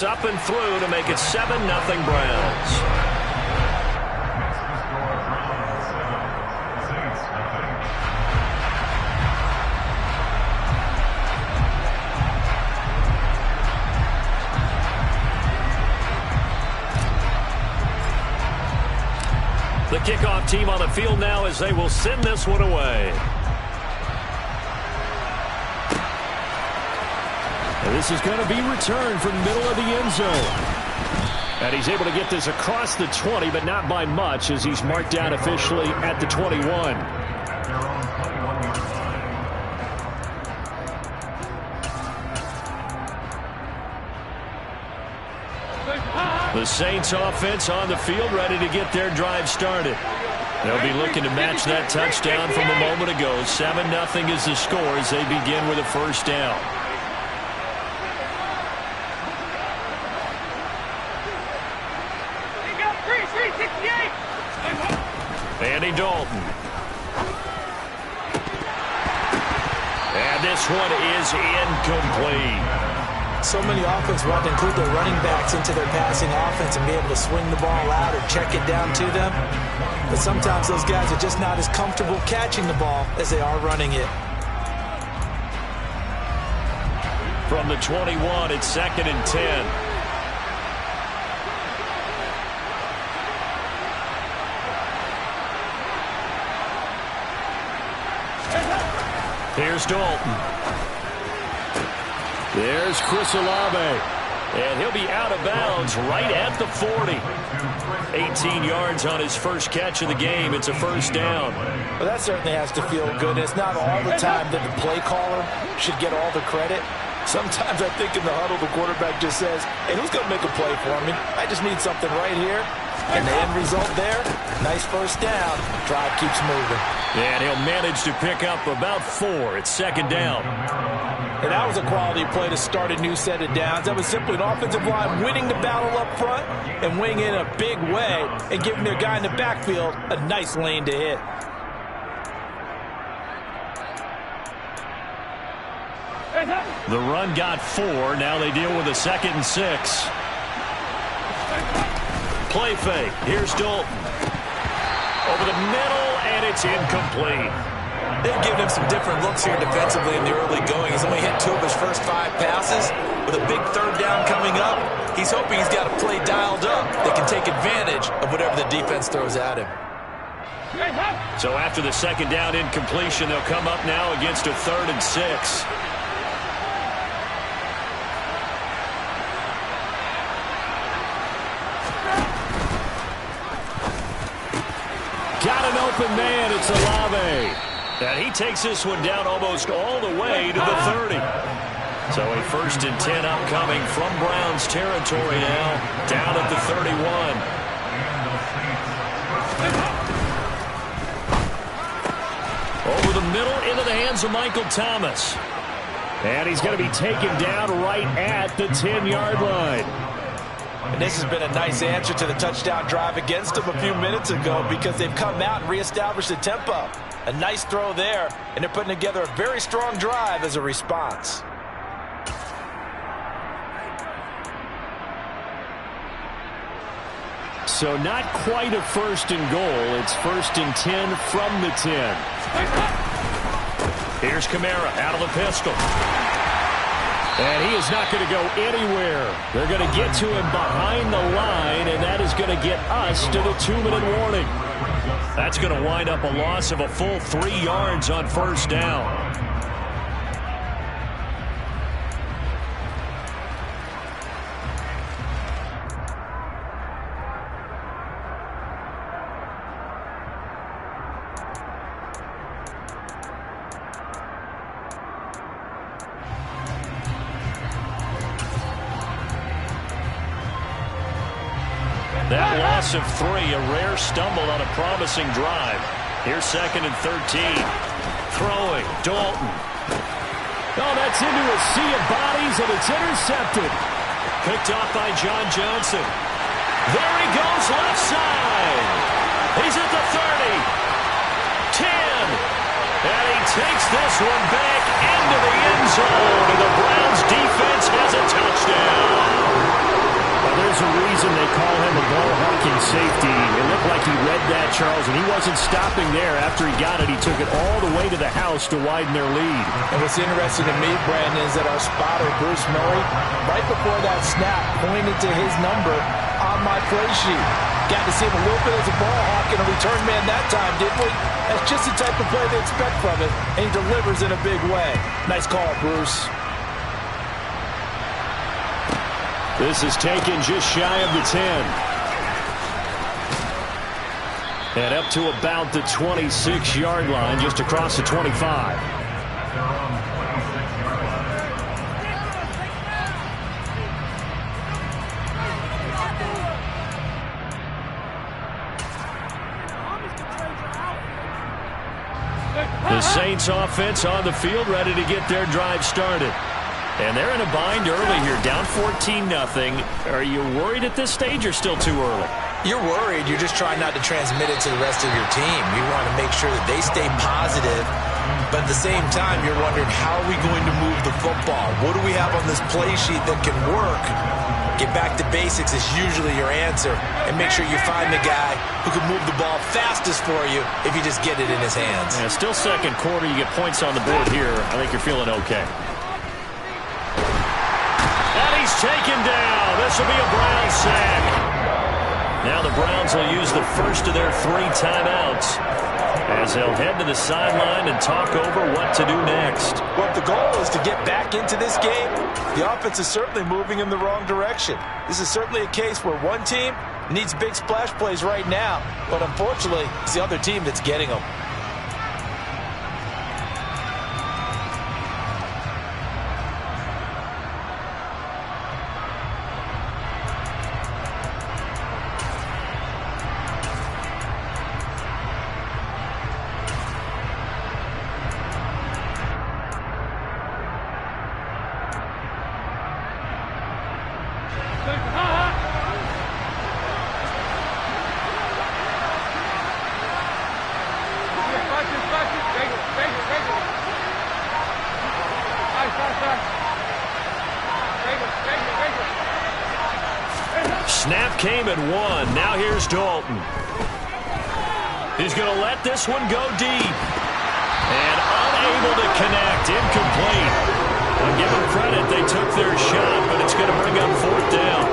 Up and through to make it 7-0 Browns. The kickoff team on the field now as they will send this one away. And this is going to be returned from the middle of the end zone. And he's able to get this across the 20, but not by much as he's marked down officially at the 21. The Saints offense on the field ready to get their drive started. They'll be looking to match that touchdown from a moment ago. 7-0 is the score as they begin with a first down. Andy Dalton. And this one is incomplete. So many offenses want to include their running backs into their passing offense and be able to swing the ball out or check it down to them. But sometimes those guys are just not as comfortable catching the ball as they are running it. From the 21, it's 2nd and 10. Here's Dalton. There's Chris Olave. And he'll be out of bounds right at the 40. 18 yards on his first catch of the game. It's a first down. Well, that certainly has to feel good. It's not all the time that the play caller should get all the credit. Sometimes I think in the huddle, the quarterback just says, hey, who's going to make a play for me? I just need something right here. And the end result there, nice first down. Drive keeps moving. And he'll manage to pick up about 4. It's 2nd down. And that was a quality play to start a new set of downs. That was simply an offensive line winning the battle up front and winning in a big way and giving their guy in the backfield a nice lane to hit. The run got 4. Now they deal with a 2nd and 6. Play fake. Here's Dalton. Over the middle, and it's incomplete. They've given him some different looks here defensively in the early going. He's only hit 2 of his first 5 passes. With a big 3rd down coming up, he's hoping he's got a play dialed up that can take advantage of whatever the defense throws at him. So after the 2nd down incompletion, they'll come up now against a 3rd and 6. Got an open man. It's Olave. And he takes this one down almost all the way to the 30. So a 1st and 10 upcoming from Browns territory now. Down at the 31. Over the middle into the hands of Michael Thomas. And he's going to be taken down right at the 10-yard line. And this has been a nice answer to the touchdown drive against them a few minutes ago because they've come out and reestablished the tempo. A nice throw there, and they're putting together a very strong drive as a response. So not quite a 1st and goal. It's 1st and 10 from the 10. Here's Kamara out of the pistol. And he is not going to go anywhere. They're going to get to him behind the line, and that is going to get us to the 2-minute warning. That's going to wind up a loss of a full 3 yards on 1st down. That loss of 3, a rare stumble on a promising drive. Here's 2nd and 13. Throwing, Dalton. Oh, that's into a sea of bodies, and it's intercepted. Picked off by John Johnson. There he goes, left side. He's at the 30. 10. And he takes this one back into the end zone, and the Browns defense has a touchdown. reason they call him a ball-hawking safety. It looked like he read that, Charles, and he wasn't stopping there. After he got it, he took it all the way to the house to widen their lead. And what's interesting to me, Brandon, is that our spotter, Bruce Murray, right before that snap, pointed to his number on my play sheet. Got to see him a little bit as a ball hawk and a return man that time, didn't we? That's just the type of play they expect from him, and he delivers in a big way. Nice call, Bruce. This is taken just shy of the 10. And up to about the 26-yard line, just across the 25. The Saints offense on the field, ready to get their drive started. And they're in a bind early here, down 14-0. Are you worried at this stage or still too early? You're worried. You're just trying not to transmit it to the rest of your team. You want to make sure that they stay positive. But at the same time, you're wondering, how are we going to move the football? What do we have on this play sheet that can work? Get back to basics is usually your answer. And make sure you find the guy who can move the ball fastest for you if you just get it in his hands. Yeah, still second quarter. You get points on the board here. I think you're feeling okay. And he's taken down. This will be a Browns sack. Now the Browns will use the first of their 3 timeouts as they'll head to the sideline and talk over what to do next. Well, if the goal is to get back into this game, the offense is certainly moving in the wrong direction. This is certainly a case where one team needs big splash plays right now, but unfortunately, it's the other team that's getting them. Snap came at 1. Now here's Dalton. He's going to let this one go deep. And unable to connect. Incomplete. I'll give them credit. They took their shot, but it's going to bring up 4th down.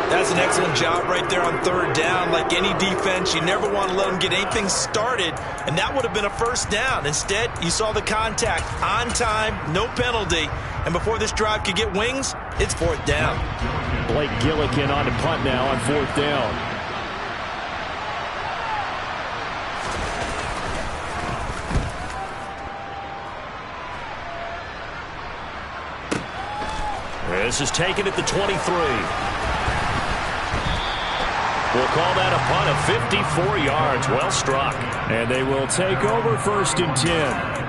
That's an excellent job right there on 3rd down. Like any defense, you never want to let them get anything started, and that would have been a 1st down. Instead, you saw the contact on time, no penalty, and before this drive could get wings, it's 4th down. Blake Gillikin on the punt now on 4th down. This is taken at the 23. We'll call that a punt of 54 yards. Well struck. And they will take over 1st and 10.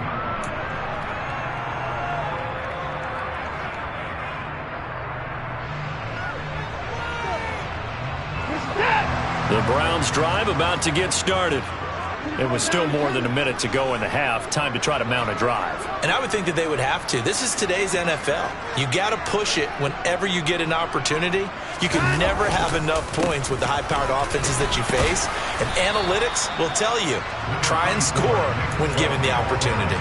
The Browns drive about to get started. It was still more than a minute to go in the half. Time to try to mount a drive. And I would think that they would have to. This is today's NFL. You got to push it whenever you get an opportunity. You can never have enough points with the high-powered offenses that you face. And analytics will tell you, try and score when given the opportunity.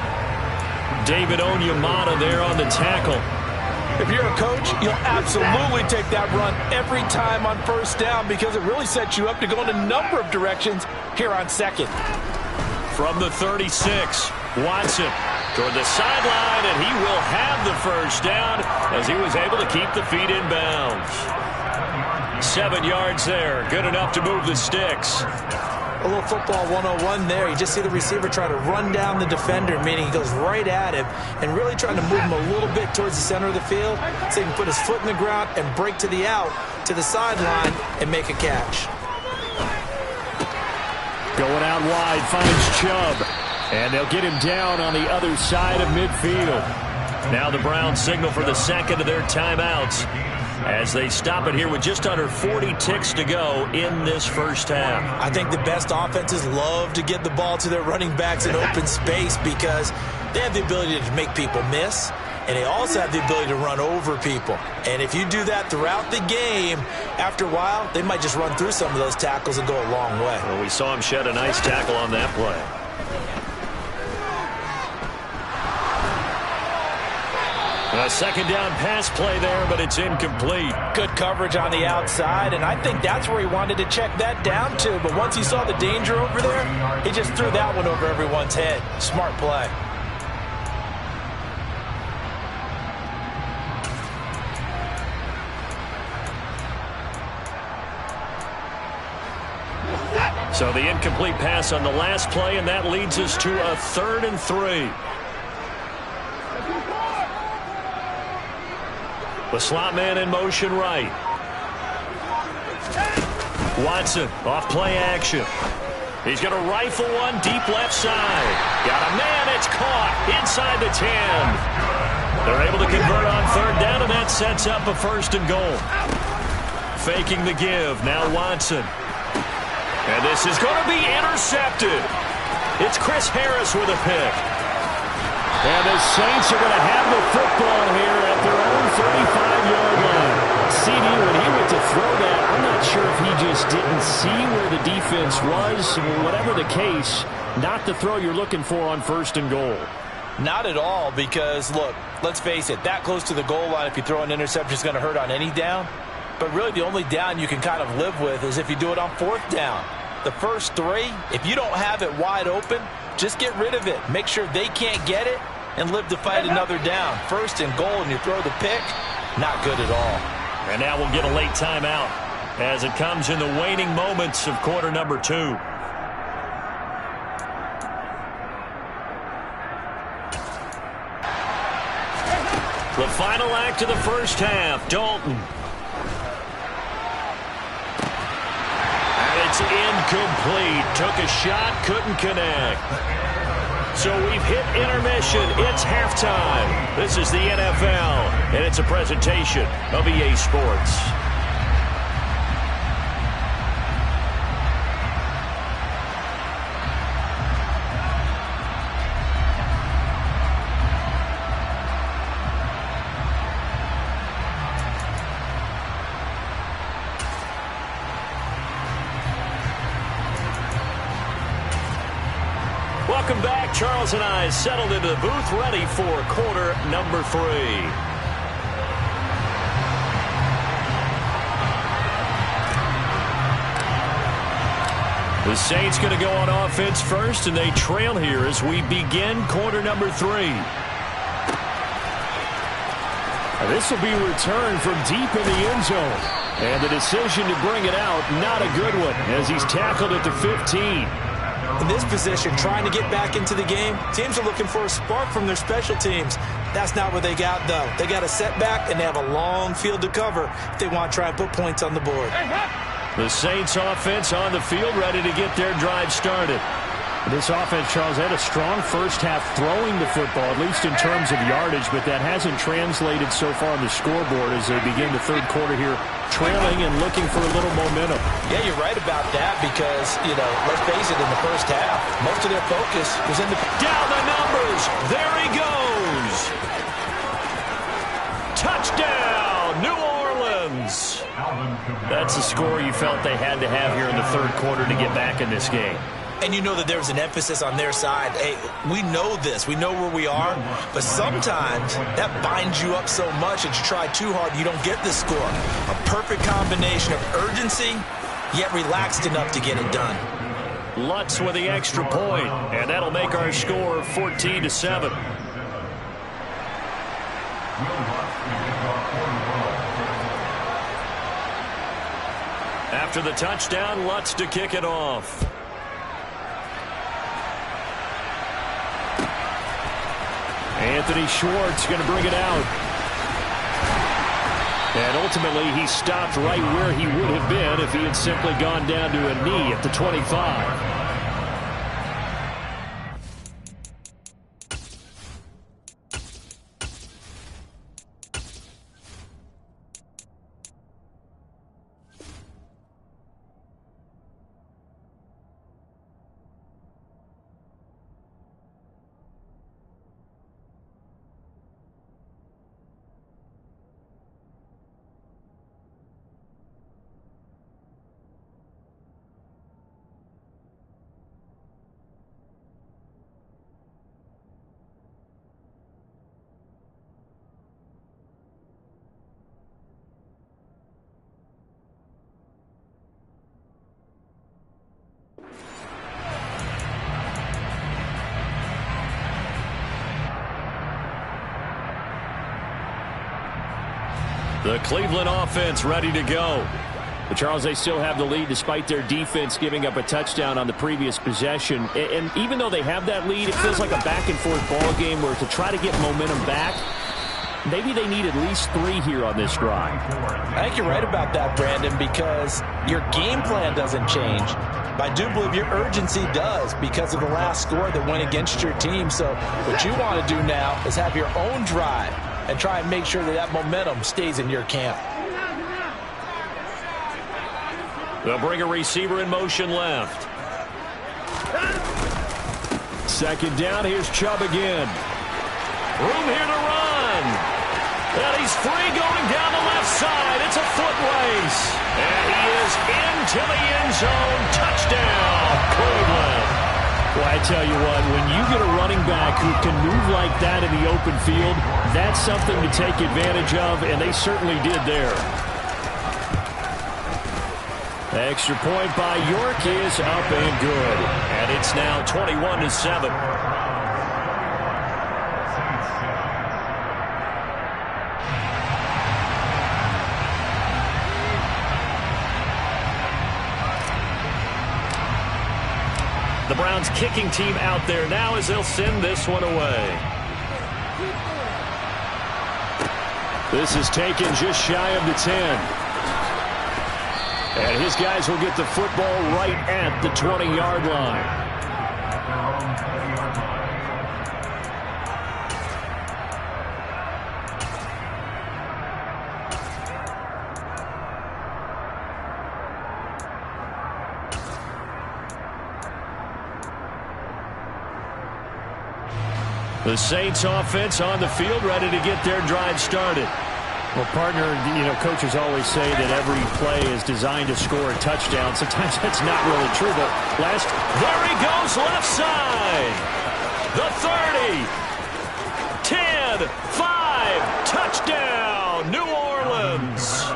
David Onyemata there on the tackle. If you're a coach, you'll absolutely take that run every time on 1st down because it really sets you up to go in a number of directions here on 2nd. From the 36, Watson toward the sideline, and he will have the 1st down as he was able to keep the feet in bounds. 7 yards there, good enough to move the sticks. A little football 101 there. You just see the receiver try to run down the defender, meaning he goes right at him and really trying to move him a little bit towards the center of the field so he can put his foot in the ground and break to the out, to the sideline, and make a catch. Going out wide, finds Chubb. And they'll get him down on the other side of midfield. Now the Browns signal for the 2nd of their timeouts as they stop it here with just under 40 ticks to go in this 1st half. I think the best offenses love to get the ball to their running backs in open space because they have the ability to make people miss. and they also have the ability to run over people. And if you do that throughout the game, after a while, they might just run through some of those tackles and go a long way. Well, we saw him shed a nice tackle on that play. A second down pass play there, but it's incomplete. Good coverage on the outside, and I think that's where he wanted to check that down to. But once he saw the danger over there, he just threw that one over everyone's head. Smart play. So the incomplete pass on the last play, and that leads us to a 3rd and 3. The slot man in motion right. Watson off play action. He's going to rifle one deep left side. Got a man. It's caught inside the 10. They're able to convert on 3rd down, and that sets up a 1st and goal. Faking the give. Now Watson. And this is going to be intercepted. It's Chris Harris with a pick. And the Saints are going to have the football here at their own 35-yard line. CD, when he went to throw that, I'm not sure if he just didn't see where the defense was. Whatever the case, not the throw you're looking for on 1st and goal. Not at all, because, look, let's face it, that close to the goal line, if you throw an interception, is going to hurt on any down. But really, the only down you can kind of live with is if you do it on 4th down. The first 3, if you don't have it wide open, just get rid of it. Make sure they can't get it and live to fight another down. 1st and goal, and you throw the pick, not good at all. And now we'll get a late timeout as it comes in the waning moments of quarter number 2. The final act of the first half, Dalton. And it's incomplete. Took a shot, couldn't connect. So we've hit intermission. It's halftime. This is the NFL, and it's a presentation of EA Sports. Welcome back. Charles and I settled into the booth, ready for quarter number 3. The Saints going to go on offense first, and they trail here as we begin quarter number 3. This will be returned from deep in the end zone. And the decision to bring it out, not a good one, as he's tackled at the 15. In this position, trying to get back into the game, teams are looking for a spark from their special teams. That's not what they got, though. They got a setback, and they have a long field to cover if they want to try and put points on the board. The Saints offense on the field, ready to get their drive started. This offense, Charles, had a strong first half throwing the football, at least in terms of yardage, but that hasn't translated so far on the scoreboard as they begin the third quarter here, trailing and looking for a little momentum. Yeah, you're right about that because, let's face it, in the first half, most of their focus was in the... Down the numbers! There he goes! Touchdown, New Orleans! That's the score you felt they had to have here in the third quarter to get back in this game. And you know that there was an emphasis on their side. Hey, we know this. We know where we are. But sometimes that binds you up so much that you try too hard, you don't get the score. A perfect combination of urgency, yet relaxed enough to get it done. Lutz with the extra point, and that'll make our score 14-7. After the touchdown, Lutz to kick it off. Anthony Schwartz going to bring it out. And ultimately, he stopped right where he would have been if he had simply gone down to a knee at the 25. The Cleveland offense ready to go. But Charles, they still have the lead despite their defense giving up a touchdown on the previous possession. And even though they have that lead, it feels like a back-and-forth ball game where to try to get momentum back, maybe they need at least 3 here on this drive. I think you're right about that, Brandon, because your game plan doesn't change. But I do believe your urgency does because of the last score that went against your team. So what you want to do now is have your own drive and try and make sure that that momentum stays in your camp. They'll bring a receiver in motion left. Second down, here's Chubb again. Room here to run. And he's free going down the left side. It's a foot race. And he is into the end zone. Touchdown, Cleveland. Well, I tell you what, when you get a running back who can move like that in the open field, that's something to take advantage of, and they certainly did there. Extra point by York is up and good. And it's now 21-7. The Browns kicking team out there now as they'll send this one away. This is taken just shy of the 10. And his guys will get the football right at the 20-yard line. The Saints offense on the field ready to get their drive started. Well, partner, coaches always say that every play is designed to score a touchdown. Sometimes that's not really true, but there he goes left side. The 30, 10, 5, touchdown, New Orleans.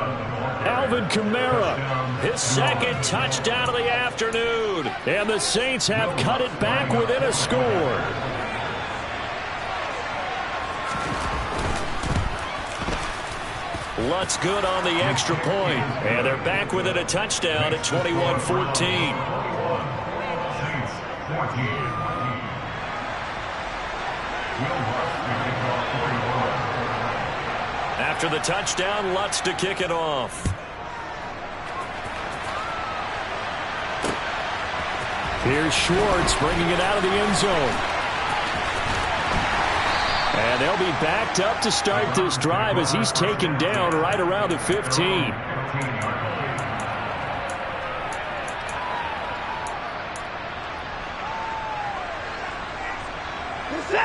Alvin Kamara, his second touchdown of the afternoon. And the Saints have cut it back within a score. Lutz good on the extra point. And they're back within a touchdown at 21-14. After the touchdown, Lutz to kick it off. Here's Schwartz bringing it out of the end zone. And they'll be backed up to start this drive as he's taken down right around the 15.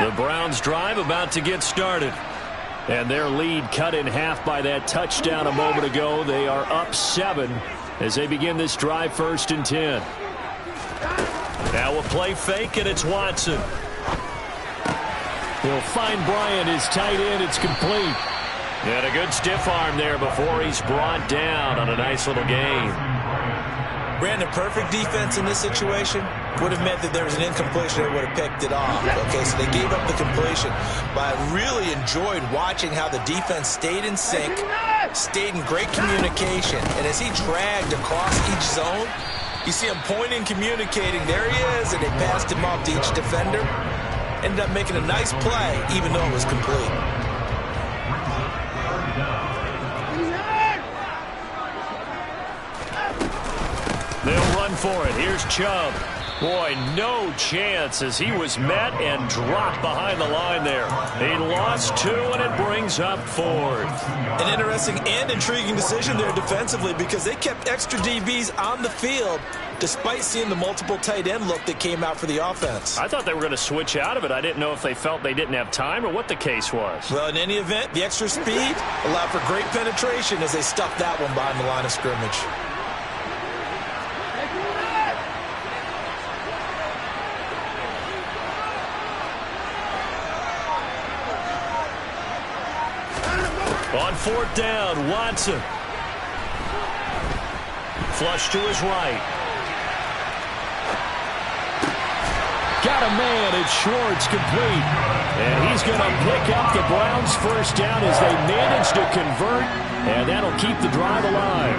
The Browns drive about to get started. And their lead cut in half by that touchdown a moment ago. They are up 7 as they begin this drive 1st and 10. Now a play fake, and it's Watson. He'll find Bryant, his tight end. It's complete. And a good stiff arm there before he's brought down on a nice little gain. Brandon, perfect defense in this situation would have meant that there was an incompletion that would have picked it off. Okay, so they gave up the completion. But I really enjoyed watching how the defense stayed in sync, stayed in great communication. And as he dragged across each zone, you see him pointing, communicating. There he is, and they passed him off to each defender. Ended up making a nice play, even though it was complete. They'll run for it. Here's Chubb. Boy, no chance as he was met and dropped behind the line there. He lost 2, and it brings up 4th. An interesting and intriguing decision there defensively because they kept extra DBs on the field despite seeing the multiple tight end look that came out for the offense. I thought they were going to switch out of it. I didn't know if they felt they didn't have time or what the case was. Well, in any event, the extra speed allowed for great penetration as they stuffed that one behind the line of scrimmage. On 4th down, Watson. Flush to his right. Got a man. It's Schwartz complete. And he's going to pick up the Browns' first down as they manage to convert, and that'll keep the drive alive.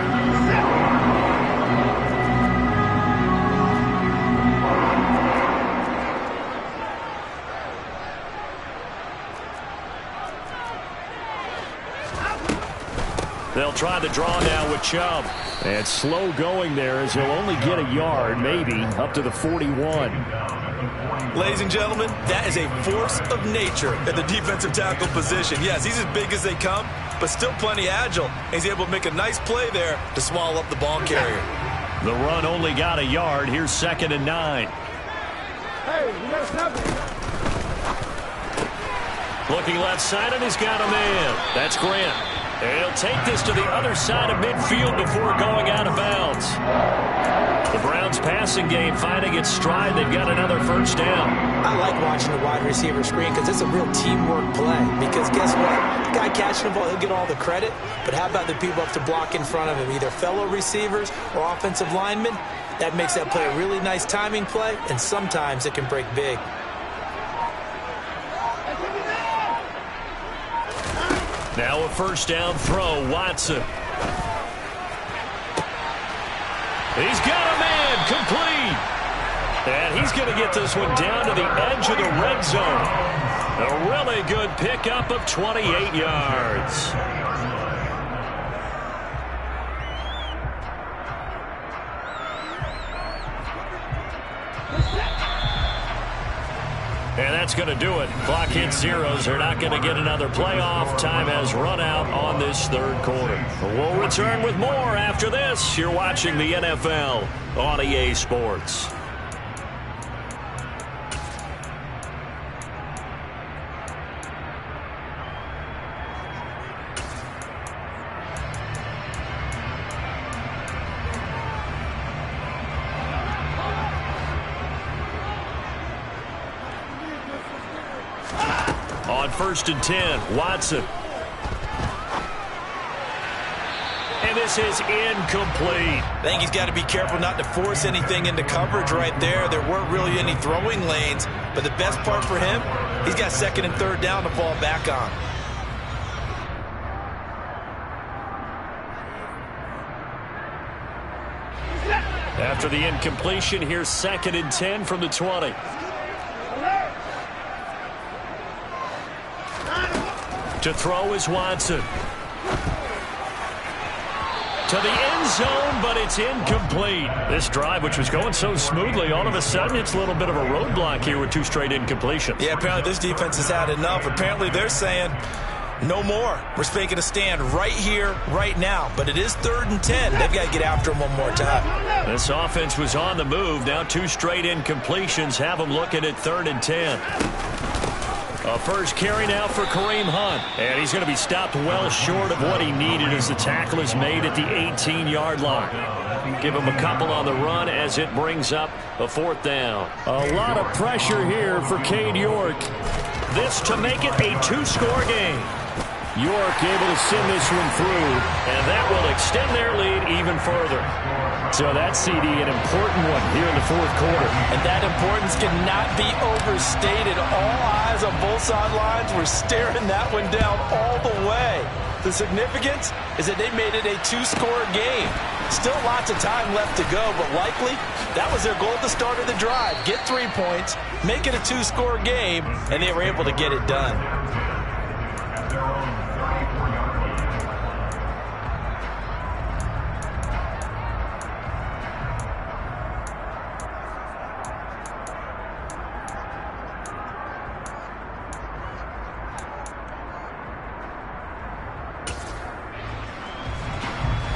They'll try the draw now with Chubb. And slow going there as he'll only get a yard, maybe, up to the 41. Ladies and gentlemen, that is a force of nature at the defensive tackle position. Yes, he's as big as they come, but still plenty agile. He's able to make a nice play there to swallow up the ball carrier. The run only got a yard. Here's 2nd and 9. Hey, you got to stop it. Looking left side, and he's got a man. That's Grant. And he'll take this to the other side of midfield before going out of bounds. The Browns passing game finding its stride. They've got another first down. I like watching the wide receiver screen because it's a real teamwork play. Because guess what? The guy catching the ball, he'll get all the credit. But how about the people up to block in front of him, either fellow receivers or offensive linemen? That makes that play a really nice timing play, and sometimes it can break big. Now a first down throw, Watson. He's got a man, complete. And he's going to get this one down to the edge of the red zone. A really good pickup of 28 yards. And that's going to do it. Clock hits zeros. They're not going to get another playoff. Time has run out on this third quarter. We'll return with more after this. You're watching the NFL on EA Sports. On 1st and 10, Watson. And this is incomplete. I think he's got to be careful not to force anything into coverage right there. There weren't really any throwing lanes, but the best part for him, he's got 2nd and 3rd down to fall back on. After the incompletion, here's 2nd and 10 from the 20. To throw is Watson. To the end zone, but it's incomplete. This drive, which was going so smoothly, all of a sudden it's a little bit of a roadblock here with 2 straight incompletions. Yeah, apparently this defense has had enough. Apparently they're saying no more. We're making a stand right here, right now. But it is 3rd and 10. They've got to get after him one more time. This offense was on the move. Now 2 straight incompletions have them looking at 3rd and 10. A first carry now for Kareem Hunt. And he's going to be stopped well short of what he needed as the tackle is made at the 18-yard line. Give him a couple on the run as it brings up a 4th down. A lot of pressure here for Cade York. This to make it a 2-score game. York able to send this one through. And that will extend their lead even further. So that CD, an important one here in the 4th quarter. And that importance cannot be overstated. All eyes on both sidelines were staring that one down all the way. The significance is that they made it a 2-score game. Still lots of time left to go, but likely that was their goal at the start of the drive. Get 3 points, make it a 2-score game, and they were able to get it done.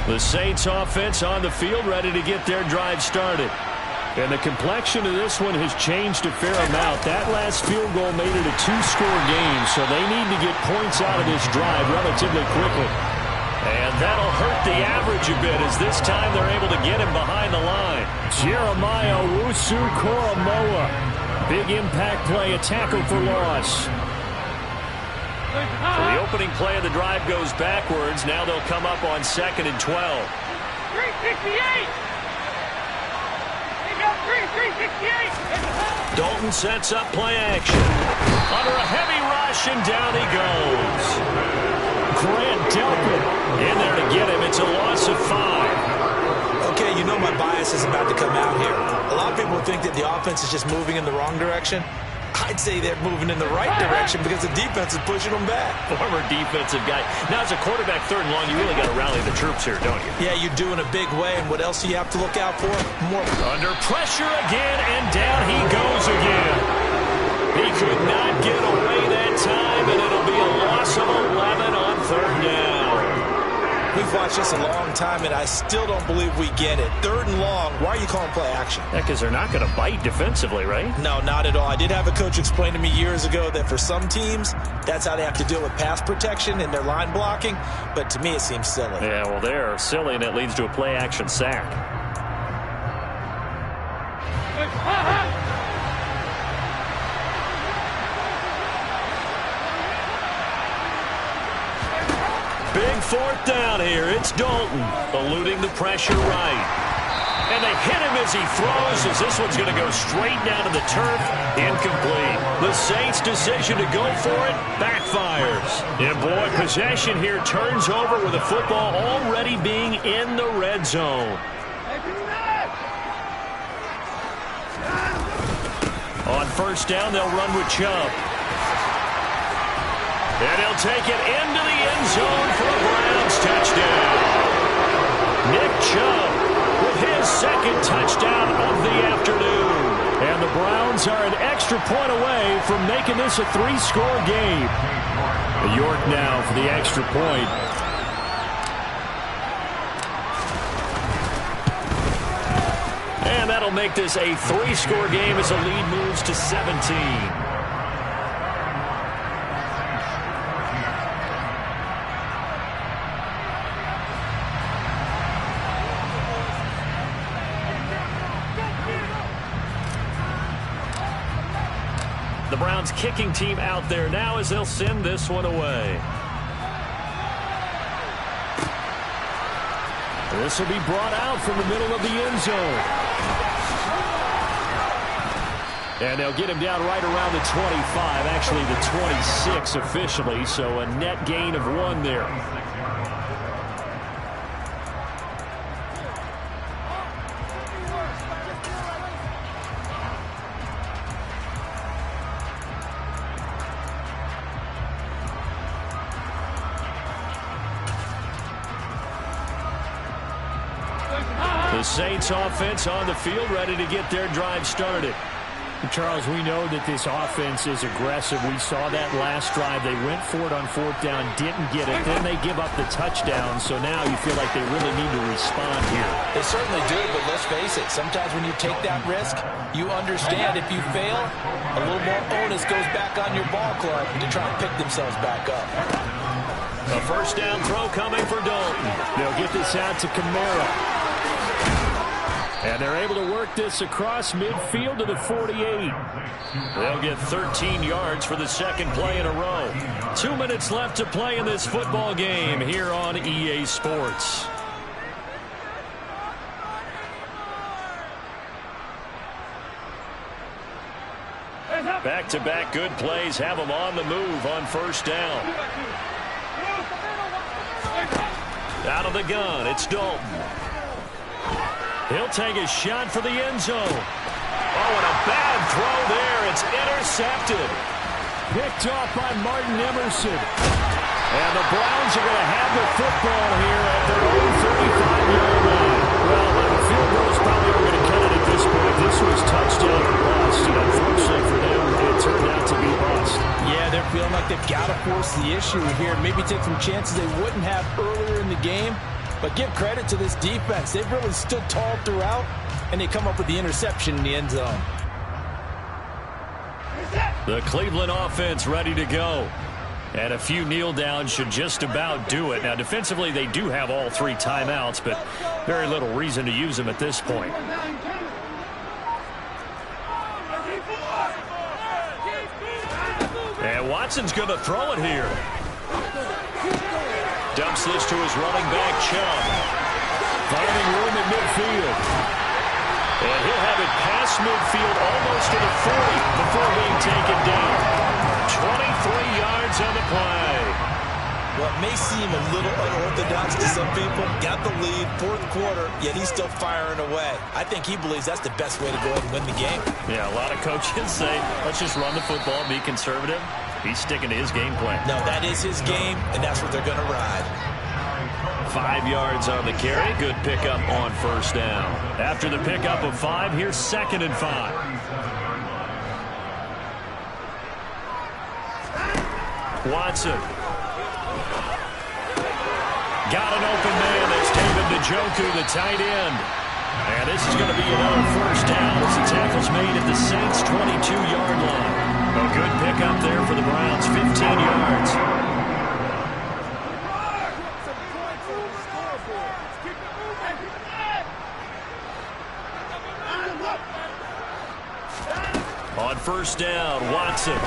The Saints offense on the field ready to get their drive started. And the complexion of this one has changed a fair amount. That last field goal made it a 2-score game, so they need to get points out of this drive relatively quickly. And that'll hurt the average a bit as this time they're able to get him behind the line. Jeremiah Owusu-Koramoah. Big impact play, a tackle for loss. So the opening play of the drive goes backwards. Now they'll come up on 2nd and 12. 368. Dalton sets up play action. Under a heavy rush, and down he goes. Grant Delpit in there to get him. It's a loss of 5. Okay, you know my bias is about to come out here. A lot of people think that the offense is just moving in the wrong direction. I'd say they're moving in the right direction because the defense is pushing them back. Former defensive guy. Now, as a quarterback, 3rd and long, you really got to rally the troops here, don't you? Yeah, you do in a big way. And what else do you have to look out for? More. Under pressure again, and down he goes again. He could not get away that time, and it'll be a loss of 11 on 3rd down. We've watched this a long time, and I still don't believe we get it. 3rd and long, why are you calling play action? Yeah, because they're not going to bite defensively, right? No, not at all. I did have a coach explain to me years ago that for some teams, that's how they have to deal with pass protection and their line blocking. But to me, it seems silly. Yeah, well, they're silly, and it leads to a play action sack. Big 4th down here. It's Dalton eluding the pressure right. And they hit him as he throws, as this one's going to go straight down to the turf. Incomplete. The Saints' decision to go for it backfires. And boy, possession here turns over with the football already being in the red zone. On 1st down, they'll run with Chubb. And he'll take it into the end zone for a Browns touchdown. Nick Chubb with his 2nd touchdown of the afternoon. And the Browns are an extra point away from making this a 3-score game. York now for the extra point. And that'll make this a 3-score game as the lead moves to 17. The Browns kicking team out there now as they'll send this one away. This will be brought out from the middle of the end zone. And they'll get him down right around the 25, actually the 26 officially, so a net gain of 1 there. The Saints offense on the field, ready to get their drive started. Charles, we know that this offense is aggressive. We saw that last drive. They went for it on 4th down, didn't get it. Then they give up the touchdown, so now you feel like they really need to respond here. They certainly do, but let's face it. Sometimes when you take that risk, you understand if you fail, a little more onus goes back on your ball club to try and pick themselves back up. A 1st down throw coming for Dalton. They'll get this out to Kamara. And they're able to work this across midfield to the 48. They'll get 13 yards for the 2nd play in a row. 2 minutes left to play in this football game here on EA Sports. Back-to-back good plays have them on the move on 1st down. Out of the gun, it's Dalton. He'll take a shot for the end zone. Oh, and a bad throw there. It's intercepted. Picked off by Martin Emerson. And the Browns are going to have the football here at their own 35-yard line. Well, the field goal is probably going to cut it at this point. This was touchdown or bust. And unfortunately for them, it turned out to be bust. Yeah, they're feeling like they've got to force the issue here. Maybe take some chances they wouldn't have earlier in the game. But give credit to this defense. They've really stood tall throughout, and they come up with the interception in the end zone. The Cleveland offense ready to go. And a few kneel downs should just about do it. Now, defensively, they do have all 3 timeouts, but very little reason to use them at this point. And Watson's going to throw it here. Dumps this to his running back, Chubb. Finding room in midfield. And he'll have it past midfield, almost to the 40 before being taken down. 23 yards on the play. Well, it may seem a little unorthodox to some people. Got the lead, fourth quarter, yet he's still firing away. I think he believes that's the best way to go ahead and win the game. Yeah, a lot of coaches say, let's just run the football, be conservative. He's sticking to his game plan. No, that is his game, and that's what they're going to ride. 5 yards on the carry. Good pickup on first down. After the pickup of 5, here's 2nd and 5. Watson. Got an open man. That's David Njoku, the tight end. And this is going to be another first down as the tackle's made at the Saints' 22-yard line. A good pickup there for the Browns, 15 yards. On first down, Watson.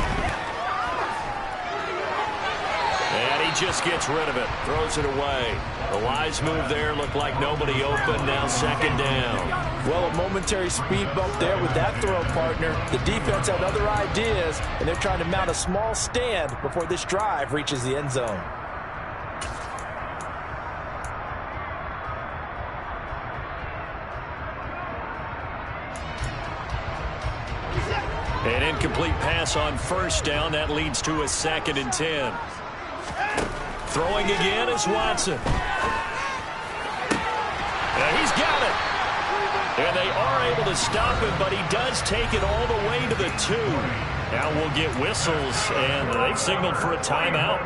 And he just gets rid of it, throws it away. The wise move there, looked like nobody open, now 2nd down. Well, a momentary speed bump there with that throw, partner. The defense had other ideas, and they're trying to mount a small stand before this drive reaches the end zone. An incomplete pass on first down. That leads to a 2nd and 10. Throwing again is Watson. And he's got it. And they are able to stop him, but he does take it all the way to the 2. Now we'll get whistles, and they've signaled for a timeout.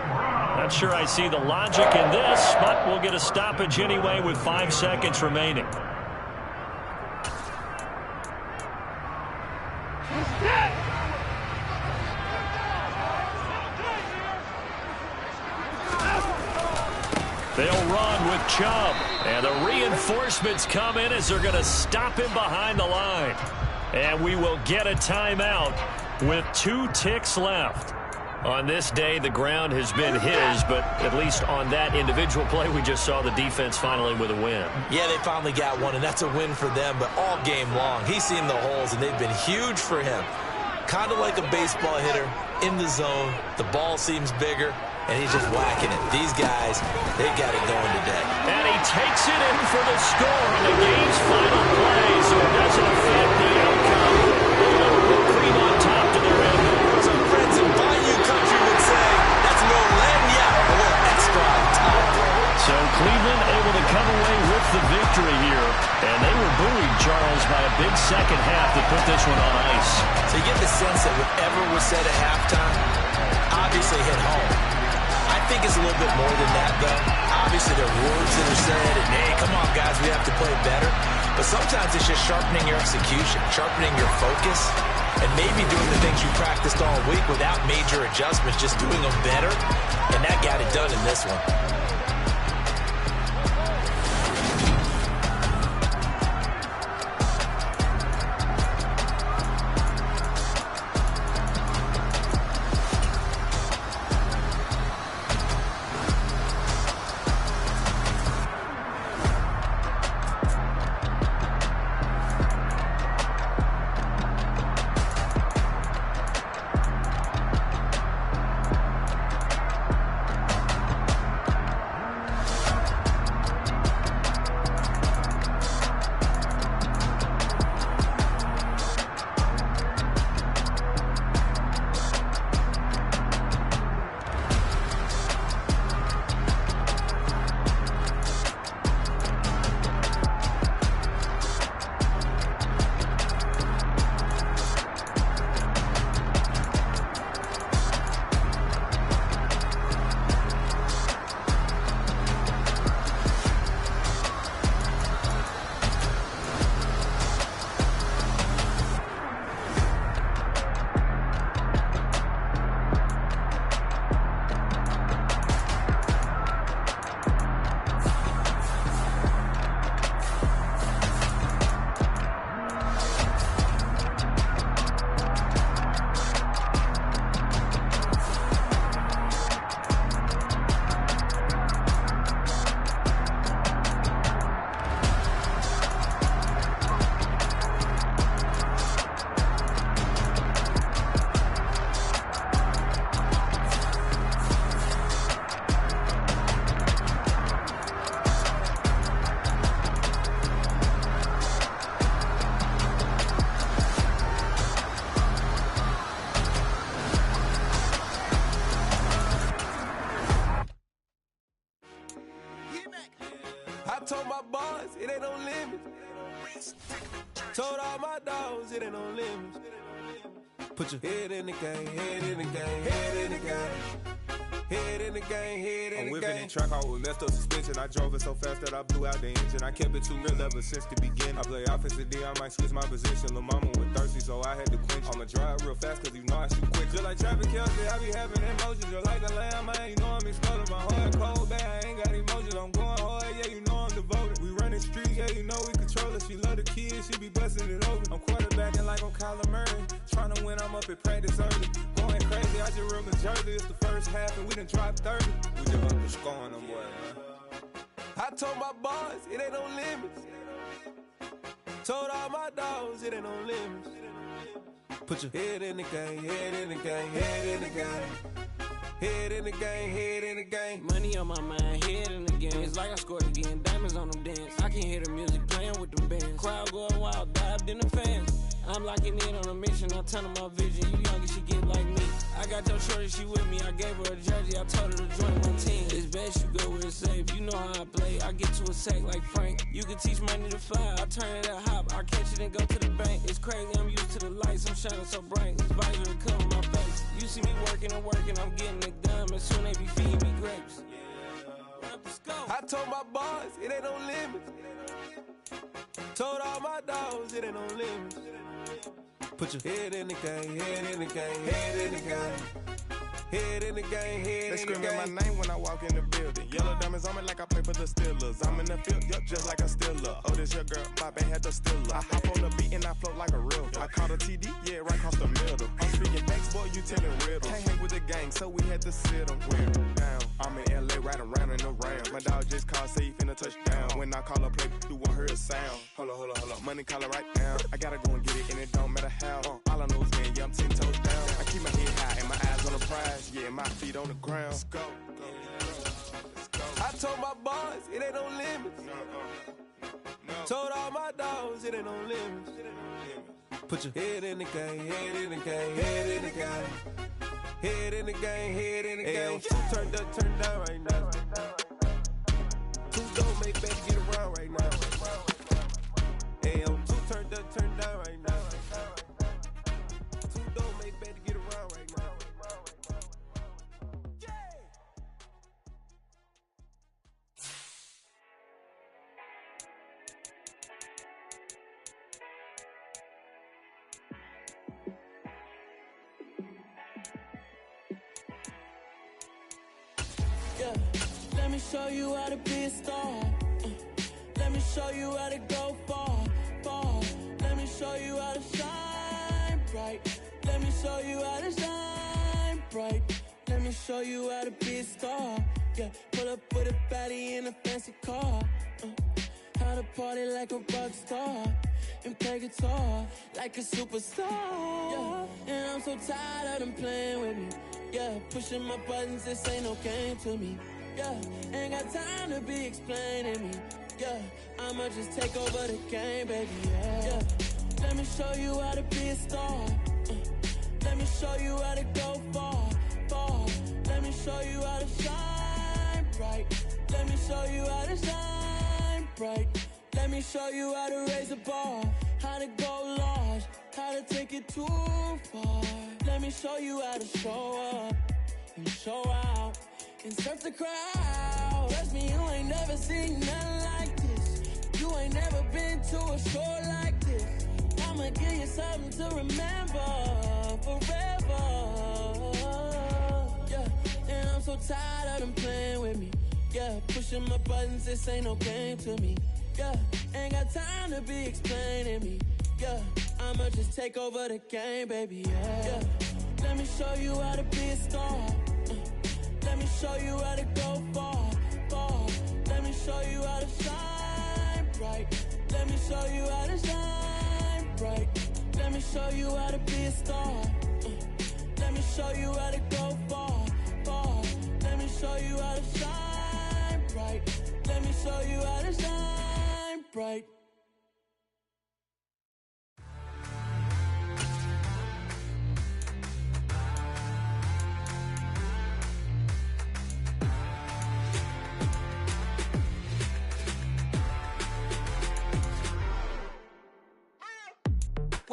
Not sure I see the logic in this, but we'll get a stoppage anyway with 5 seconds remaining. They'll run with Chubb. And the reinforcements come in as they're going to stop him behind the line. And we will get a timeout with 2 ticks left. On this day, the ground has been his, but at least on that individual play, we just saw the defense finally with a win. Yeah, they finally got one, and that's a win for them, but all game long, he's seen the holes, and they've been huge for him. Kind of like a baseball hitter in the zone. The ball seems bigger, and he's just whacking it. These guys, they got it going today. And he takes it in for the score on the game's final play, so it doesn't affect the outcome. A little whipped cream on top to their end. Some friends in Bayou Country would say that's a little lagniappe, a little extra on top. So Cleveland able to come away with the victory here. And they were buoyed, Charles, by a big second half that put this one on ice. So you get the sense that whatever was said at halftime obviously hit home. I think it's a little bit more than that, though. Obviously, there are words that are said, and, hey, come on, guys, we have to play better. But sometimes it's just sharpening your execution, sharpening your focus, and maybe doing the things you practiced all week without major adjustments, just doing them better. And that got it done in this one. Told all my dogs it ain't no limits. Put your head in the game, head in the game, head in the game. Head in the game, head in the game. I'm whipping in track out with messed up suspension. I drove it so fast that I blew out the engine. I kept it too real ever since the beginning. I play offensive D, I might switch my position. Lil' mama was thirsty, so I had to quench. I'ma drive real fast, cause you know I shoot quick. Just like Travis Kelce, I be having emotions. Just like a lamb, man, you know I'm exploding. My heart cold, bad, I ain't got emotions. I'm going hard, yeah, you know I'm devoted. We running streets, yeah, you know we control it. She love the kids, she be busting it over. I'm quarterbacking like I'm Kyler Murray. Trying to win, I'm up at practice early. Going crazy, I just real the jersey. It's the first half, and we done dropped 30. We just up to scoring them, boy, man. I told my boys it ain't no limits. Told all my dogs it ain't no limits. Put your head in the game, head in the game, head in the game. Head in the game, head in the game. Money on my mind, head in the game. It's like I scored again, diamonds on them dance. I can hear the music playing with them bands. Crowd going wild, dived in the fans. I'm locking in on a mission, I'm turning my vision. You young and she get like me. I got your shorty, she with me. I gave her a jersey, I told her to join my team. It's best you go where it's safe. You know how I play. I get to a sack like Frank. You can teach money to fly. I turn it at hop. I catch it and go to the bank. It's crazy, I'm used to the lights. I'm shining so bright. This visor to cover my face. You see me working and working. I'm getting it done. And soon they be feeding me grapes. I told my boys it ain't no limits. Told all my dogs it ain't no limits. Put your head in the game, head in the game, head in the game. Head in the game, head in the game. They screaming my name when I walk in the building. Yellow diamonds on me like I play for the Steelers. I'm in the field, yup, just like a Steeler. Oh, this your girl, my band had the Steeler. I hop on the beat and I float like a river. I caught a TD, yeah, right across the middle. I'm speaking thanks, boy, you telling riddles. Can't hang with the gang, so we had to sit them down. I'm in LA, riding around in the Ram. My dog just called, say he finna touchdown. When I call a play, you won't hear a sound. Hold up, money call it right down. I gotta go and get it, and it don't matter how. All I know is man, yeah, I'm 10 toes down. I keep my head high and my eyes on the prize. Yeah, my feet on the ground. Let's go. I told my boys it ain't no limits. Told all my dogs it ain't no limits. Put your head in the game, head in the game, head in the game. Head in the game, head in the game. Two turned up, turned down right now. Two don't make better get around right now. Hey, two turned up, turned down right now. Two don't make better get around right now. Yeah, let me show you how to be a star. Let me show you how to go far, far. Let me show you how to shine bright. Let me show you how to shine bright. Let me show you how to be a star. Yeah, pull up with a baddie in a fancy car. How to party like a rock star and play guitar like a superstar. Yeah, and I'm so tired of them playing with me. Yeah, pushing my buttons, this ain't no game to me. Yeah, ain't got time to be explaining me. Yeah, I'ma just take over the game, baby. Yeah, let me show you how to be a star. Let me show you how to go far, far. Let me show you how to shine bright. Let me show you how to shine bright. Let me show you how to raise the bar, how to go large, how to take it too far. Let me show you how to show up and show out and surf the crowd. Trust me, you ain't never seen nothing like this. You ain't never been to a show like this. I'ma give you something to remember forever. Yeah, and I'm so tired of them playing with me. Yeah, pushing my buttons, this ain't no game to me. Yeah, ain't got time to be explaining me. Yeah, I'ma just take over the game, baby. Yeah, let me show you how to be a star. Let me show you how to go far, far. Let me show you how to shine bright. Let me show you how to shine bright. Let me show you how to be a star. Let me show you how to go far, far. Let me show you how to shine bright. Let me show you how to shine bright.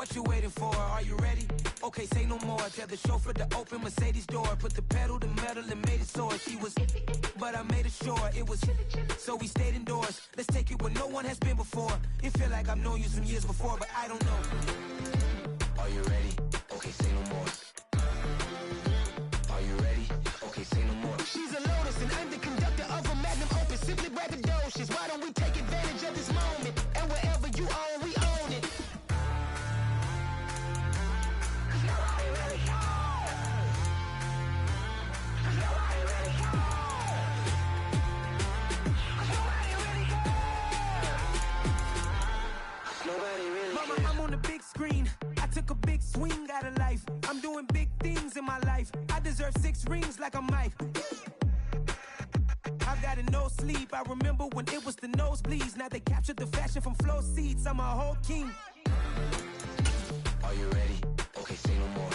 What you waiting for? Are you ready? Okay, say no more. Tell the chauffeur to open Mercedes door. Put the pedal to metal and made it soar. She was, but I made it sure it was. So we stayed indoors. Let's take it where no one has been before. It feel like I've known you some years before, but I don't know. Are you ready? Okay, say no more. Are you ready? Okay, say no more. She's a Lotus and I'm the conductor of a magnum opus. Simply braggadocious. Why don't we take advantage of this moment? And wherever you own, we own it. Mama, I'm on the big screen. I took a big swing out of life. I'm doing big things in my life. I deserve 6 rings like I'm Mike. I've got no sleep. I remember when it was the nosebleeds. Now they captured the fashion from flow seats. I'm a whole king. Are you ready? Okay, say no more.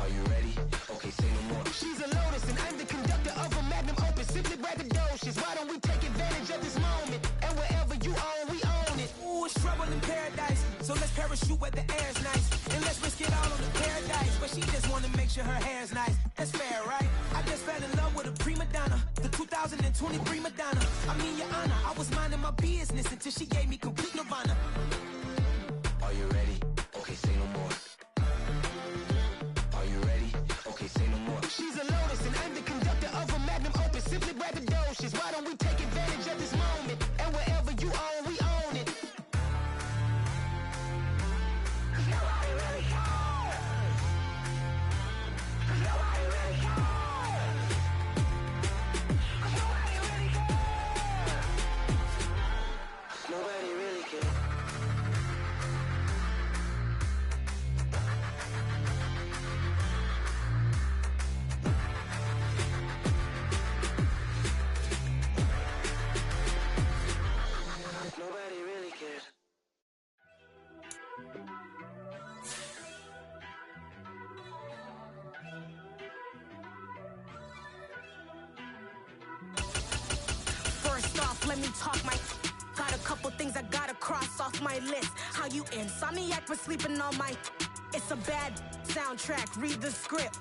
Are you ready? Okay, say no more. She's a Lotus and I'm the conductor of a magnum opus. Simply braggadocious. Why don't we take advantage of this moment? And wherever you own, we own it. Ooh, it's trouble in paradise. So let's parachute where the air's nice. And let's risk it all on the paradise. But she just wanna make sure her hair's nice. That's fair, right? I just fell in love with a prima donna. The 2023 Madonna. I mean, your honor, I was minding my business until she gave me complete nirvana. Are you ready? Okay, say no more. Are you ready? Okay, say no more. She's a Lotus and I'm the conductor of a magnum opus. Simply braggadocious. Why don't we take advantage of this moment? And wherever you own, we own it. Nobody really cares. Nobody really cares. Nobody really cares. Nobody really cares. Nobody really cares. First off, let me talk my. Got a couple things I gotta cross off my list. How you insomniac for sleeping on my. It's a bad soundtrack. Read the script.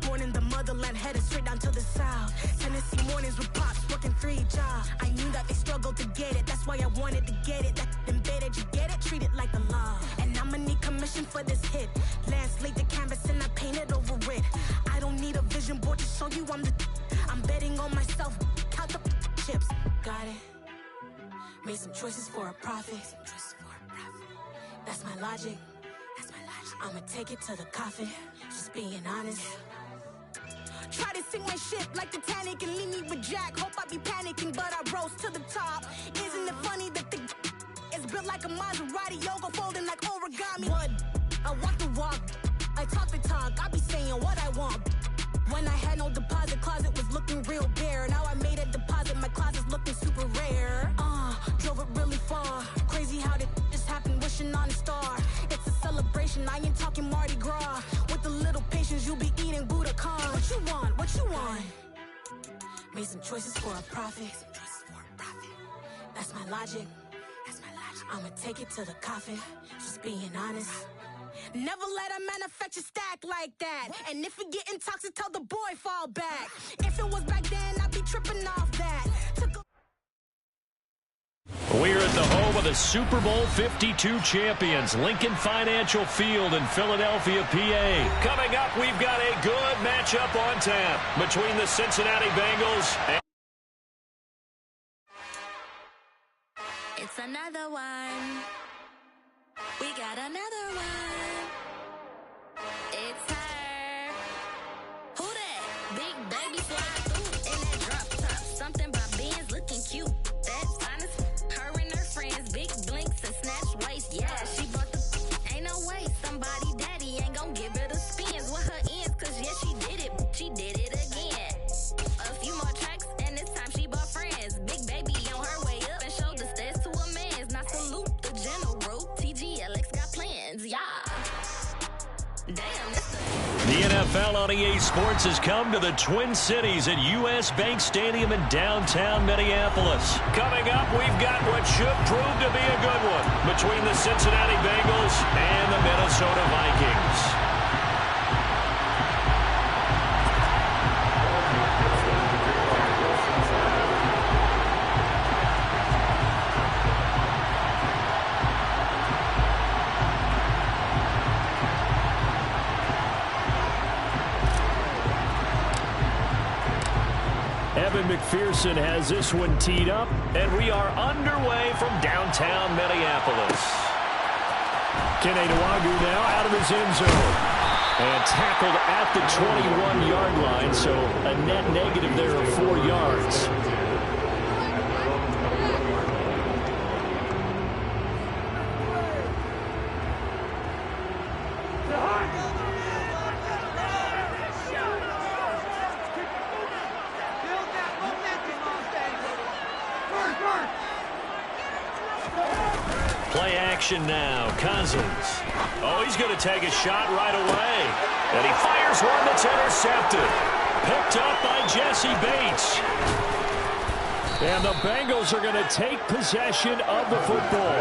Born in the motherland, headed straight down to the south. Tennessee mornings with pops, working 3 jobs. I knew that they struggled to get it. That's why I wanted to get it. That embedded, you get it? Treat it like a law. And I'ma need commission for this hit. Lance laid the canvas and I painted over it. I don't need a vision board to show you I'm betting on myself. Count the chips. Got it. Made some choices for a profit. That's my logic. I'ma take it to the coffin. Just being honest. Try to sink my ship like Titanic and leave me with Jack. Hope I be panicking, but I rose to the top. Isn't it funny that the is built like a Maserati, yoga folding like origami? What? I walk the walk. I talk the talk. I be saying what I want. When I had no deposit, closet was looking real bare. Now I made a deposit, my closet's looking super rare. Drove it really far. Crazy how did this happen, wishing on a star. It's a celebration, I ain't talking Mardi Gras. With a little patience, you'll be eating Budokan. What you want? What you want? Made some choices for a profit. That's my logic. I'ma take it to the coffin. Just being honest. Never let a manufacture stack like that. And if we getting toxic, tell the boy fall back. If it was back then, I'd be tripping off that. We're at the home of the Super Bowl 52 champions, Lincoln Financial Field in Philadelphia, PA. Coming up, we've got a good matchup on tap between the Cincinnati Bengals and... It's another one. We got another one. It's her. Who that? Big baby fly through in that drop top. Something about Benz looking cute. That's honest. Her and her friends, big blinks and snatch waist. Yeah, she bought the. Ain't no way somebody daddy ain't gon' give her the spins with her ends. Cause yeah, she did it. She did it again. A few more tracks and this time she bought friends. Big baby on her way up and showed the stairs to a man's. Now salute the general. TGLX got plans, yeah. Damn, the NFL on EA Sports has come to the Twin Cities at US Bank Stadium in downtown Minneapolis. Coming up, we've got what should prove to be a good one between the Cincinnati Bengals and the Minnesota Vikings. Evan McPherson has this one teed up, and we are underway from downtown Minneapolis. Kene Nwangwu now out of his end zone. And tackled at the 21-yard line, so a net negative there of 4 yards. Play action now. Cousins. Oh, he's going to take a shot right away. And he fires one that's intercepted. Picked up by Jesse Bates. And the Bengals are going to take possession of the football.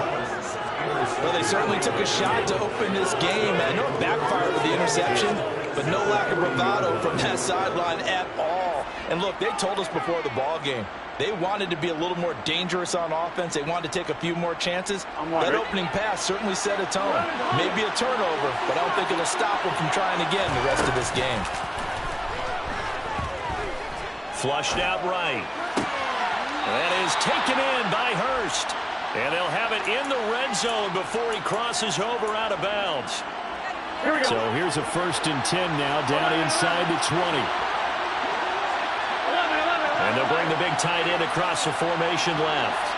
Well, they certainly took a shot to open this game. I know it backfired with the interception, but no lack of bravado from that sideline at all. And look, they told us before the ball game, they wanted to be a little more dangerous on offense. They wanted to take a few more chances. That opening pass certainly set a tone. Maybe a turnover, but I don't think it'll stop them from trying again the rest of this game. Flushed out right. That is taken in by Hurst. And they'll have it in the red zone before he crosses over out of bounds. So here's a 1st and 10 now down inside the 20. And they'll bring the big tight end across the formation left.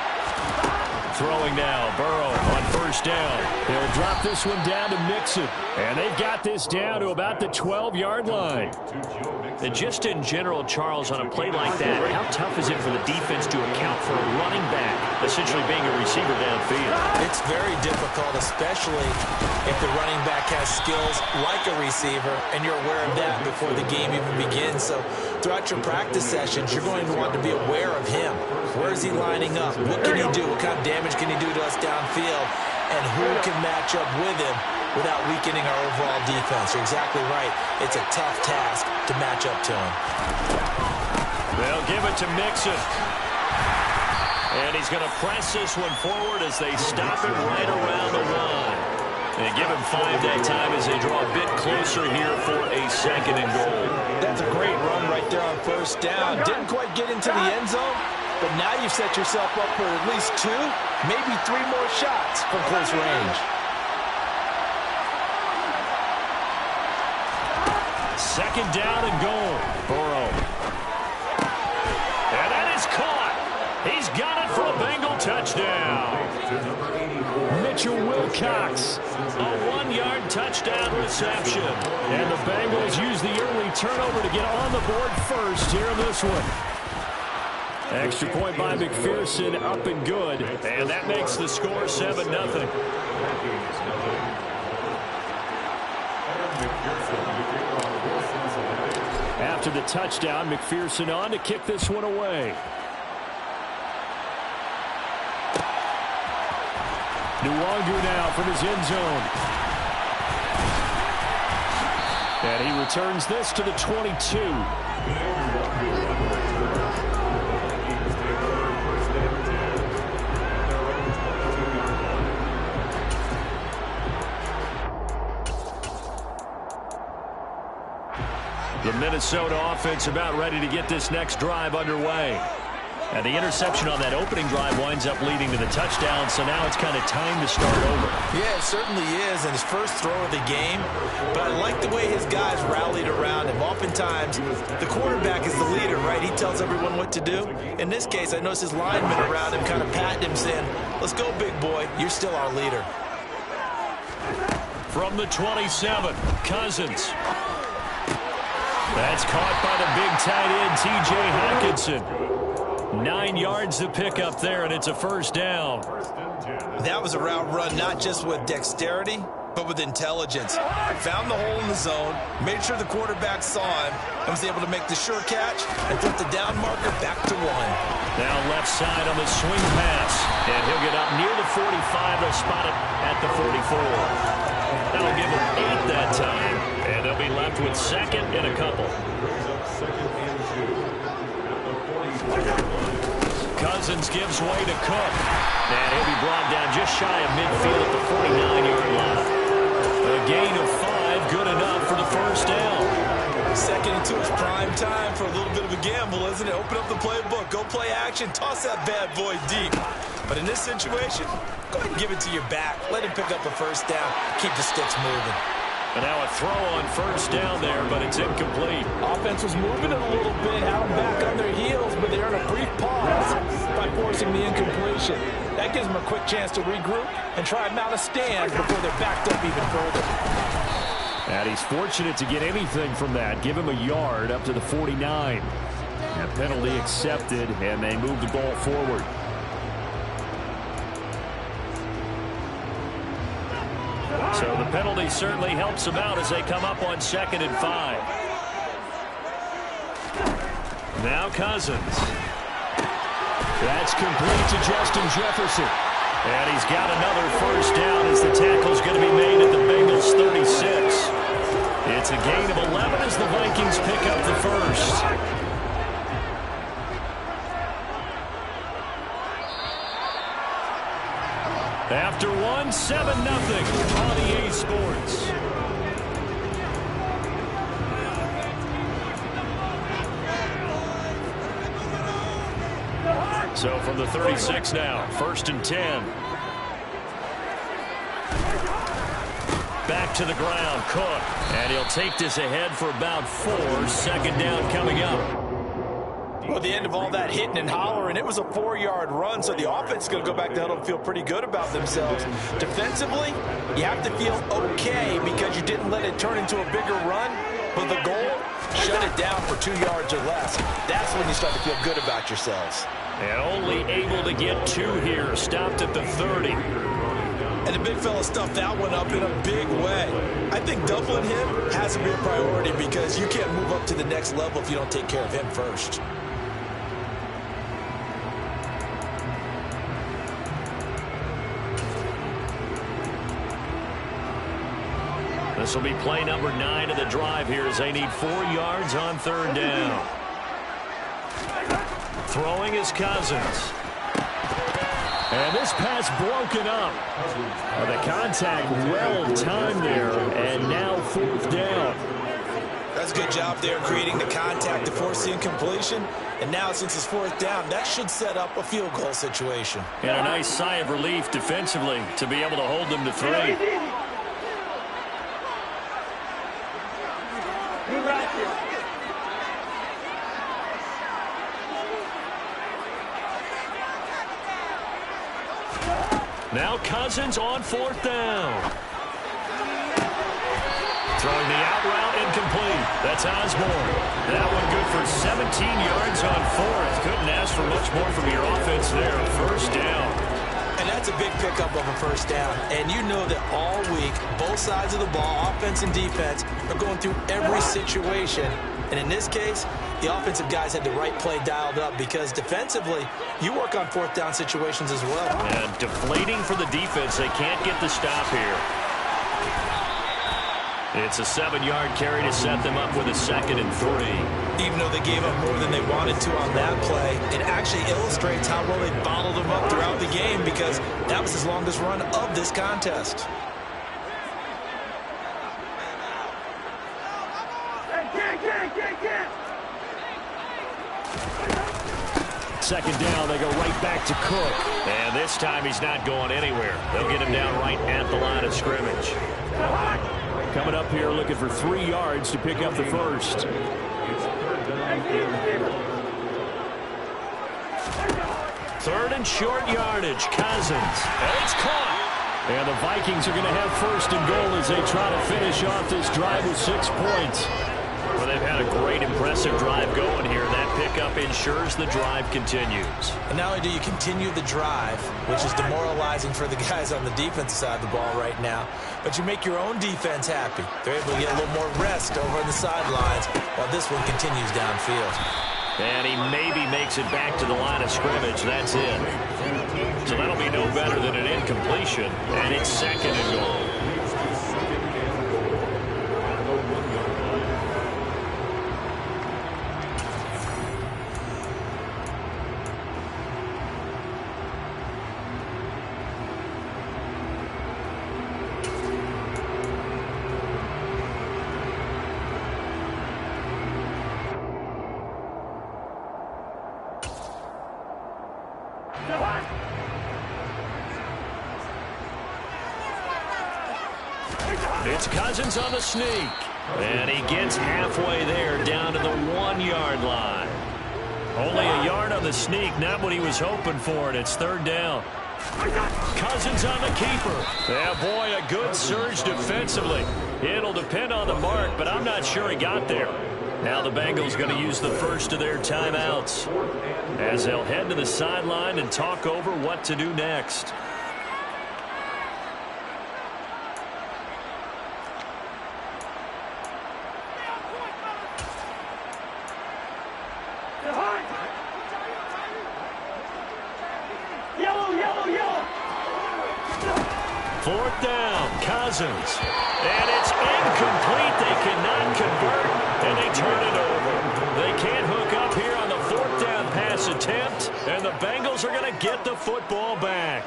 Throwing now, Burrow on 1st down. They'll drop this one down to Mixon. And they've got this down to about the 12-yard line. And just in general, Charles, on a play like that, how tough is it for the defense to account for a running back essentially being a receiver downfield? It's very difficult, especially if the running back has skills like a receiver, and you're aware of that before the game even begins. So throughout your practice sessions, you're going to want to be aware of him. Where is he lining up? What can he do? What kind of damage can he do to us downfield? And who can match up with him without weakening our overall defense? You're exactly right. It's a tough task to match up to him. They'll give it to Mixon. And he's going to press this one forward as they stop it right around the 1. And give him 5 that time as they draw a bit closer here for a 2nd and goal. That's a great run right there on 1st down. Didn't quite get into the end zone, but now you've set yourself up for at least 2, maybe 3 more shots from close range. 2nd down and goal. Burrow. And that is caught. He's got it for a Bengal touchdown. Mitchell Wilcox. A 1-yard touchdown reception. And the Bengals use the early turnover to get on the board first here in this one. Extra point by McPherson, up and good. And that makes the score 7-0. After the touchdown, McPherson on to kick this one away. Nwangwu now from his end zone. And he returns this to the 22. The Minnesota offense about ready to get this next drive underway. And the interception on that opening drive winds up leading to the touchdown, so now it's kind of time to start over. Yeah, it certainly is, and his first throw of the game. But I like the way his guys rallied around him. Oftentimes, the quarterback is the leader, right? He tells everyone what to do. In this case, I noticed his linemen around him kind of patting him, saying, "Let's go, big boy. You're still our leader." From the 27, Cousins. That's caught by the big tight end, T.J. Hockenson. 9 yards to pick up there, and it's a 1st down. That was a route run not just with dexterity, but with intelligence. Found the hole in the zone, made sure the quarterback saw him, and was able to make the sure catch and put the down marker back to 1. Now left side on the swing pass, and he'll get up near the 45. They'll spot it at the 44. That'll give them 8 that time, and they'll be left with second and a couple. Cousins gives way to Cook, and he'll be brought down just shy of midfield at the 49-yard line. A gain of 5, good enough for the first down. Second and 2 is prime time for a little bit of a gamble, isn't it? Open up the playbook, go play action, toss that bad boy deep. But in this situation, go ahead and give it to your back. Let him pick up a first down, keep the sticks moving. And now a throw on first down there, but it's incomplete. Offense was moving it a little bit, had them back on their heels, but they're in a brief pause by forcing the incompletion. That gives them a quick chance to regroup and try and mount a stand before they're backed up even further. And he's fortunate to get anything from that. Give him a yard up to the 49. A penalty accepted, and they move the ball forward. So the penalty certainly helps them out as they come up on 2nd and 5. Now Cousins. That's complete to Justin Jefferson. And he's got another first down as the tackle's going to be made at the Bengals 36. It's a gain of 11 as the Vikings pick up the first. After 1, 7-0 on EA Sports. So from the 36 now, 1st and 10. Back to the ground, Cook. And he'll take this ahead for about 4. 2nd down coming up. Well, the end of all that hitting and hollering, it was a 4-yard run, so the offense is going to go back to huddle and feel pretty good about themselves. Defensively, you have to feel okay because you didn't let it turn into a bigger run, but the goal, shut it down for 2 yards or less. That's when you start to feel good about yourselves. And only able to get 2 here, stopped at the 30. And the big fella stuffed that one up in a big way. I think doubling him has to be a priority because you can't move up to the next level if you don't take care of him first. This will be play number 9 of the drive here as they need 4 yards on 3rd down. Throwing is Cousins. And this pass broken up. The contact well timed there, and now 4th down. That's a good job there creating the contact to force the incompletion. And now since it's 4th down, that should set up a field goal situation. And a nice sigh of relief defensively to be able to hold them to 3. Now Cousins on 4th down. Throwing the out route incomplete. That's Osborne. That one good for 17 yards on 4th. Couldn't ask for much more from your offense there. 1st down. And that's a big pickup of a 1st down. And you know that all week, both sides of the ball, offense and defense, are going through every situation. And in this case, the offensive guys had the right play dialed up because defensively, you work on 4th down situations as well. And deflating for the defense. They can't get the stop here. It's a 7-yard carry to set them up with a 2nd and 3. Even though they gave up more than they wanted to on that play, it actually illustrates how well they bottled them up throughout the game because that was his longest run of this contest. Second down, they go right back to Cook. And this time he's not going anywhere. They'll get him down right at the line of scrimmage. Coming up here looking for 3 yards to pick up the first. 3rd and short yardage. Cousins. And it's caught. And the Vikings are going to have 1st and goal as they try to finish off this drive with 6 points. Well, they've had a great, impressive drive going here. That pickup ensures the drive continues. And not only do you continue the drive, which is demoralizing for the guys on the defensive side of the ball right now, but you make your own defense happy. They're able to get a little more rest over on the sidelines while this one continues downfield. And he maybe makes it back to the line of scrimmage. That's it. So that'll be no better than an incompletion. And it's 2nd and goal. It's Cousins on the sneak. And he gets halfway there, down to the 1-yard line. Only a yard on the sneak, not what he was hoping for, and it's 3rd down. Cousins on the keeper. Yeah, boy, a good surge defensively. It'll depend on the mark, but I'm not sure he got there. Now the Bengals going to use the first of their timeouts as they'll head to the sideline and talk over what to do next. Fourth down, Cousins. And it's incomplete. They cannot convert, and they turn it over. They can't hook up here on the 4th down pass attempt, and the Bengals are going to get the football back.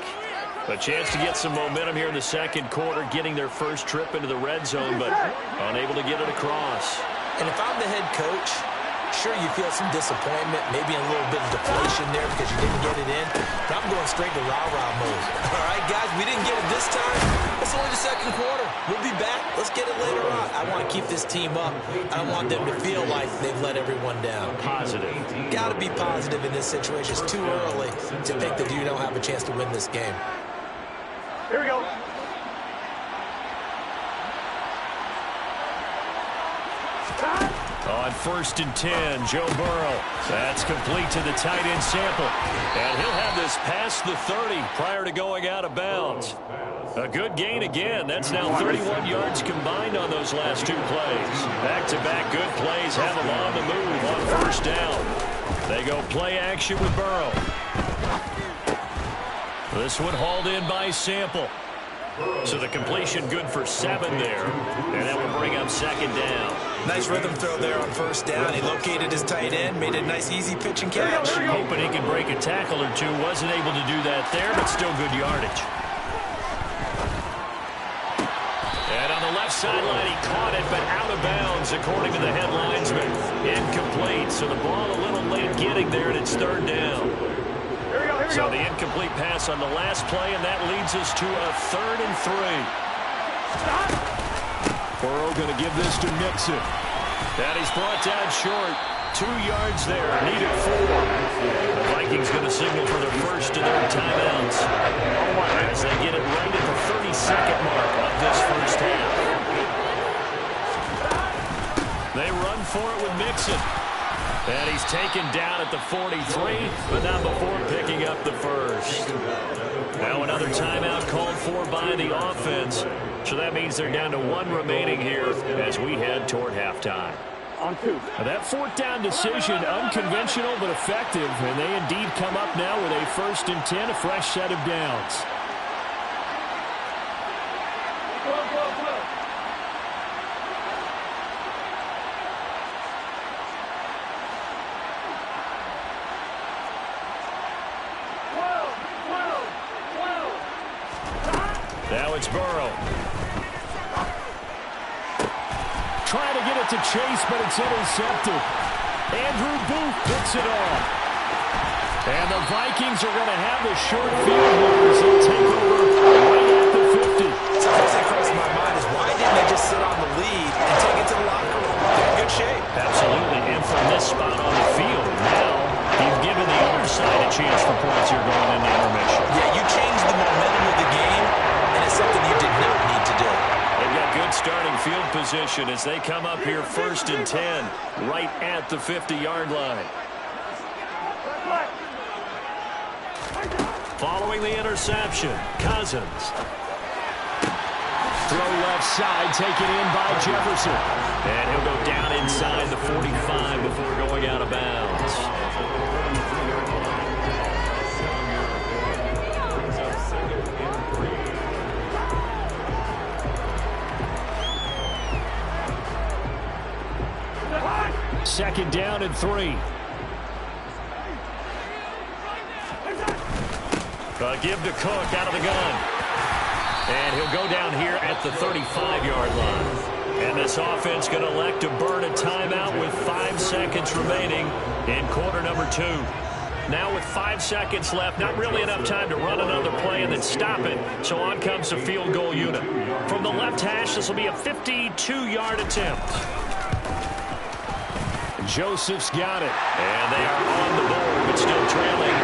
A chance to get some momentum here in the 2nd quarter, getting their first trip into the red zone, but unable to get it across. And if I'm the head coach, sure, you feel some disappointment, maybe a little bit of deflation there because you didn't get it in. But I'm going straight to rah-rah mode. All right, guys, we didn't get it this time. It's only the 2nd quarter. We'll be back. Let's get it later on. I want to keep this team up. I don't want them to feel like they've let everyone down. Positive. Got to be positive in this situation. It's too early to think that you don't have a chance to win this game. Here we go. On 1st and 10, Joe Burrow. That's complete to the tight end Sample. And he'll have this past the 30 prior to going out of bounds. A good gain again. That's now 31 yards combined on those last 2 plays. Back-to-back good plays have them on the move on 1st down. They go play action with Burrow. This one hauled in by Sample. So the completion good for 7 there. And that will bring up 2nd down. Nice rhythm throw there on 1st down. He located his tight end, made a nice easy pitch and catch. Hoping he could break a tackle or two. Wasn't able to do that there, but still good yardage. And on the left sideline, he caught it, but out of bounds, according to the head linesman. Incomplete, so the ball a little late getting there, and it's 3rd down. So the incomplete pass on the last play, and that leads us to a 3rd and 3. Burrow going to give this to Mixon. And he's brought down short. 2 yards there, needed 4. The Vikings going to signal for their first of their timeouts as they get it right at the 32nd mark of this first half. They run for it with Mixon. And he's taken down at the 43, but not before picking up the first. Now another timeout called for by the offense. So that means they're down to 1 remaining here as we head toward halftime. On 2. Now that 4th down decision, unconventional but effective. And they indeed come up now with a 1st and 10, a fresh set of downs. Now it's Burrow. Trying to get it to Chase, but it's intercepted. Andrew Booth picks it off. And the Vikings are going to have the short field here as they take over right at the 50. So first thing crossed my mind is why didn't they just sit on the lead and take it to the locker room? They're in good shape. Absolutely. And from this spot on the field, now you've given the other side a chance for points here going into intermission. Yeah, you changed the momentum of the game, and it's something you did not need to do. They've got good starting field position. position as they come up here 1st and 10 right at the 50-yard line. Following the interception, Cousins. Throw left side, taken in by Jefferson. And he'll go down inside the 45 before going out of bounds. Second down and 3. Give to Cook out of the gun. And he'll go down here at the 35-yard line. And this offense going to elect to burn a timeout with 5 seconds remaining in quarter number 2. Now with 5 seconds left, not really enough time to run another play and then stop it. So on comes the field goal unit. From the left hash, this will be a 52-yard attempt. Joseph's got it. And they are on the board, but still trailing